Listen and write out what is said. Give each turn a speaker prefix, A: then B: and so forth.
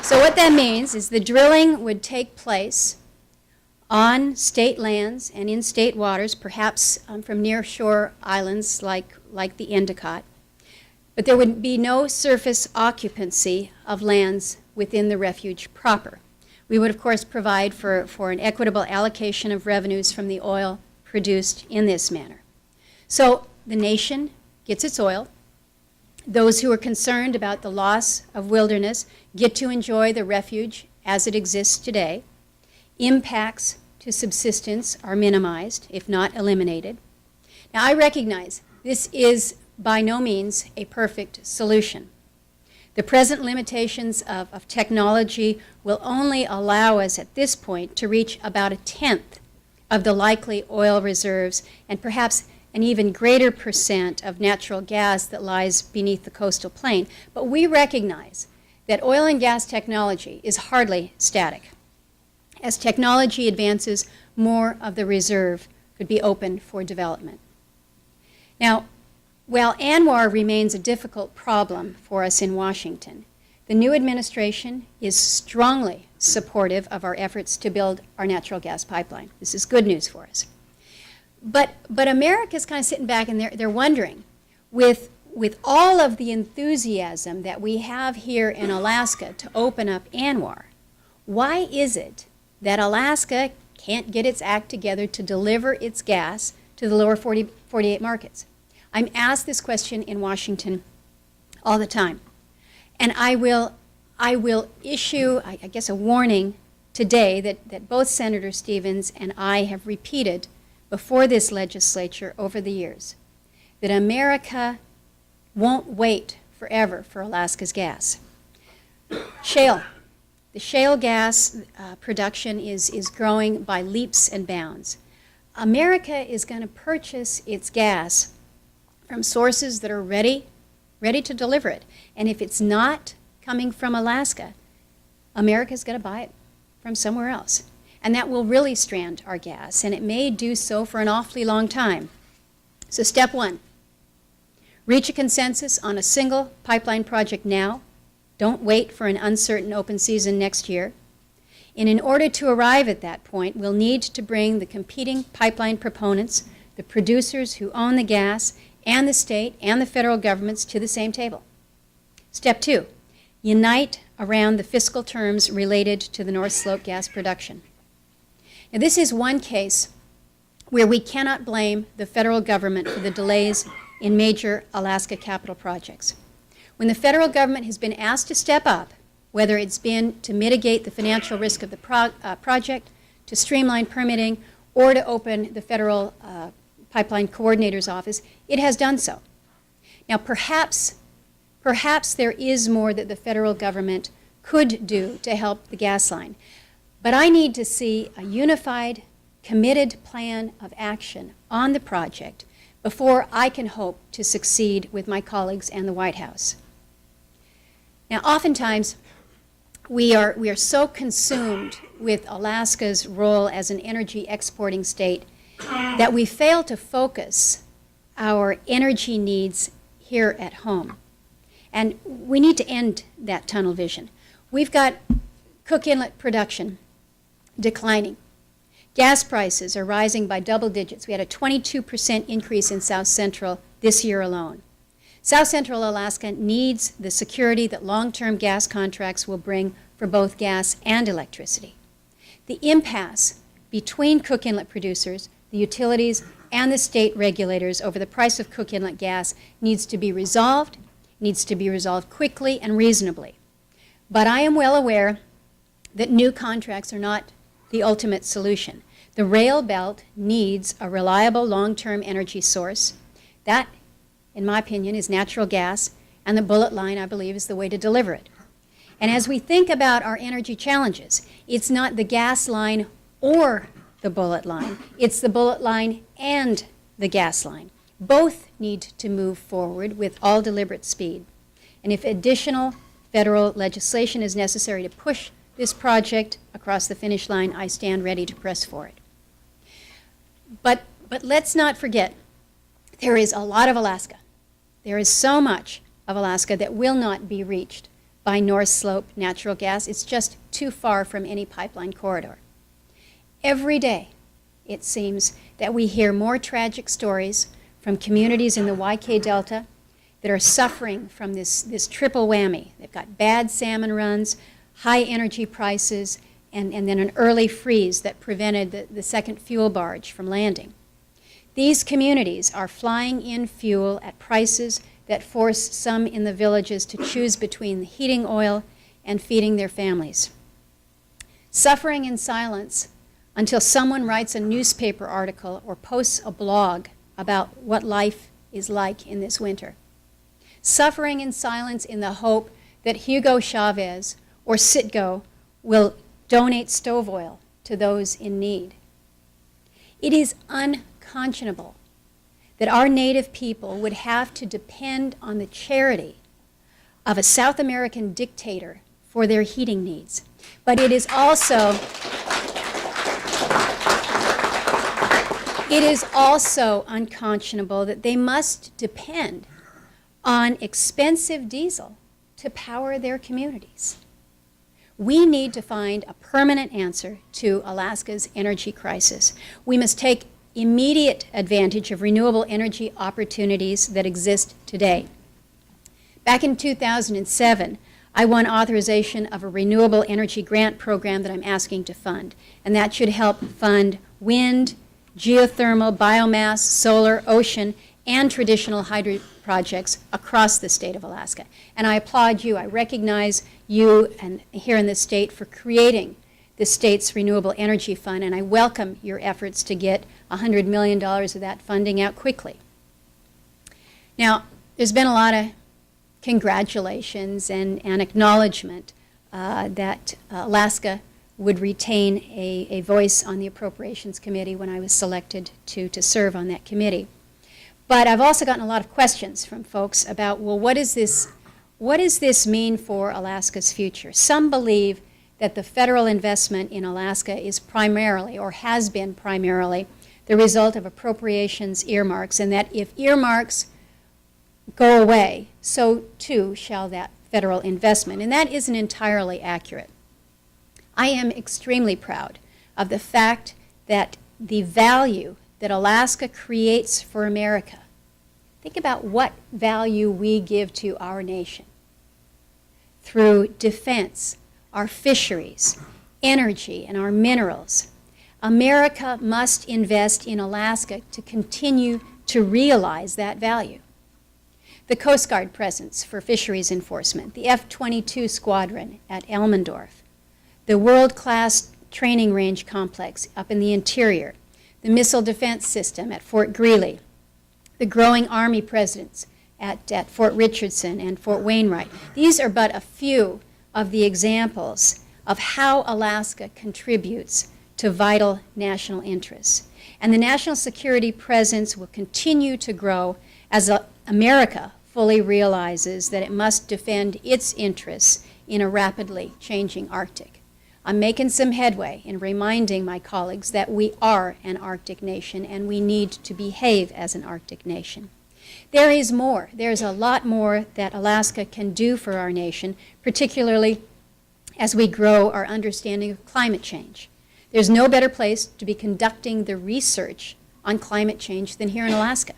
A: So what that means is the drilling would take place on state lands and in state waters, perhaps from near-shore islands like the Endicott. But there would be no surface occupancy of lands within the refuge proper. We would, of course, provide for an equitable allocation of revenues from the oil produced in this manner. So the nation gets its oil. Those who are concerned about the loss of wilderness get to enjoy the refuge as it exists today. Impacts to subsistence are minimized, if not eliminated. Now, I recognize this is by no means a perfect solution. The present limitations of technology will only allow us at this point to reach about 1/10 of the likely oil reserves and perhaps an even greater percent of natural gas that lies beneath the coastal plain. But we recognize that oil and gas technology is hardly static. As technology advances, more of the reserve could be open for development. Now, while ANWR remains a difficult problem for us in Washington, the new administration is strongly supportive of our efforts to build our natural gas pipeline. This is good news for us. But America's kind of sitting back and they're wondering, with all of the enthusiasm that we have here in Alaska to open up ANWR, why is it that Alaska can't get its act together to deliver its gas to the lower 48 markets? I'm asked this question in Washington all the time. And I will issue, I guess, a warning today that both Senator Stevens and I have repeated before this legislature over the years, that America won't wait forever for Alaska's gas. Shale. The shale gas production is growing by leaps and bounds. America is going to purchase its gas from sources that are ready to deliver it. And if it's not coming from Alaska, America's going to buy it from somewhere else. And that will really strand our gas, and it may do so for an awfully long time. So step one, reach a consensus on a single pipeline project now. Don't wait for an uncertain open season next year. And in order to arrive at that point, we'll need to bring the competing pipeline proponents, the producers who own the gas, and the state and the federal governments to the same table. Step two, unite around the fiscal terms related to the North Slope gas production. Now, this is one case where we cannot blame the federal government for the delays in major Alaska capital projects. When the federal government has been asked to step up, whether it's been to mitigate the financial risk of the project, to streamline permitting, or to open the federal pipeline coordinator's office, it has done so. Now, perhaps there is more that the federal government could do to help the gas line. But I need to see a unified, committed plan of action on the project before I can hope to succeed with my colleagues and the White House. Now, oftentimes, we are so consumed with Alaska's role as an energy exporting state that we fail to focus our energy needs here at home. And we need to end that tunnel vision. We've got Cook Inlet production declining. Gas prices are rising by double digits. We had a 22% increase in South Central this year alone. South Central Alaska needs the security that long-term gas contracts will bring for both gas and electricity. The impasse between Cook Inlet producers, the utilities, and the state regulators over the price of Cook Inlet gas needs to be resolved quickly and reasonably. But I am well aware that new contracts are not the ultimate solution. The rail belt needs a reliable long-term energy source. That, in my opinion, is natural gas, and the bullet line, I believe, is the way to deliver it. And as we think about our energy challenges, it's not the gas line or the bullet line. It's the bullet line and the gas line. Both need to move forward with all deliberate speed. And if additional federal legislation is necessary to push this project across the finish line, I stand ready to press for it. But let's not forget, there is a lot of Alaska. There is so much of Alaska that will not be reached by North Slope natural gas. It's just too far from any pipeline corridor. Every day, it seems that we hear more tragic stories from communities in the YK Delta that are suffering from this triple whammy. They've got bad salmon runs, high energy prices, and then an early freeze that prevented the second fuel barge from landing. These communities are flying in fuel at prices that force some in the villages to choose between heating oil and feeding their families. Suffering in silence until someone writes a newspaper article or posts a blog about what life is like in this winter. Suffering in silence in the hope that Hugo Chavez or Citgo will donate stove oil to those in need. It is unconscionable that our native people would have to depend on the charity of a South American dictator for their heating needs. But it is also unconscionable that they must depend on expensive diesel to power their communities. We need to find a permanent answer to Alaska's energy crisis. We must take immediate advantage of renewable energy opportunities that exist today. Back in 2007, I won authorization of a renewable energy grant program that I'm asking to fund, and that should help fund wind, geothermal, biomass, solar, ocean, and traditional hydro projects across the state of Alaska. And I applaud you. I recognize you and here in the state for creating the state's Renewable Energy Fund, and I welcome your efforts to get $100 million of that funding out quickly. Now, there's been a lot of congratulations and acknowledgement that Alaska would retain a voice on the Appropriations Committee when I was selected to serve on that committee. But I've also gotten a lot of questions from folks about, well, what does this mean for Alaska's future? Some believe that the federal investment in Alaska is primarily, or has been primarily, the result of appropriations earmarks, and that if earmarks go away, so too shall that federal investment. And that isn't entirely accurate. I am extremely proud of the fact that the value that Alaska creates for America, think about what value we give to our nation through defense, our fisheries, energy, and our minerals. America must invest in Alaska to continue to realize that value. The Coast Guard presence for fisheries enforcement, the F-22 squadron at Elmendorf, the world-class training range complex up in the interior, the missile defense system at Fort Greely, the growing Army presence at Fort Richardson and Fort Wainwright. These are but a few of the examples of how Alaska contributes to vital national interests. And the national security presence will continue to grow as America fully realizes that it must defend its interests in a rapidly changing Arctic. I'm making some headway in reminding my colleagues that we are an Arctic nation and we need to behave as an Arctic nation. There is more. There's a lot more that Alaska can do for our nation, particularly as we grow our understanding of climate change. There's no better place to be conducting the research on climate change than here in Alaska.